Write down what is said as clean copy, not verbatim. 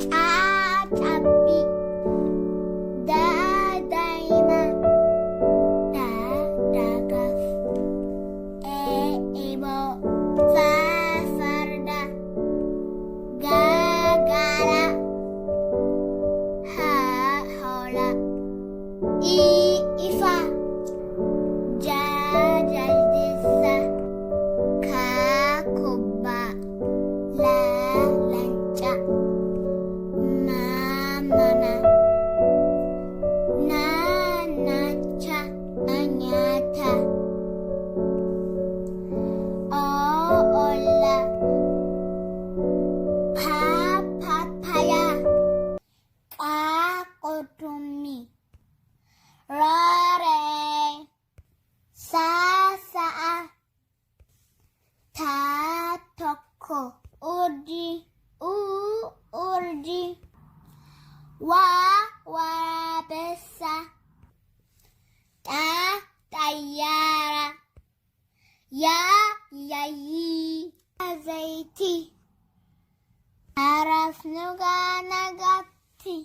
cacapi dadaima dadagaf ibo fafarda gagara hola ifa jajaldisa kakuba lanca mamana nanacha anyata olla papaya kakotumi rare sasaa tatoko urdi warabesa tayara yayi zaiti arafnuga nagatti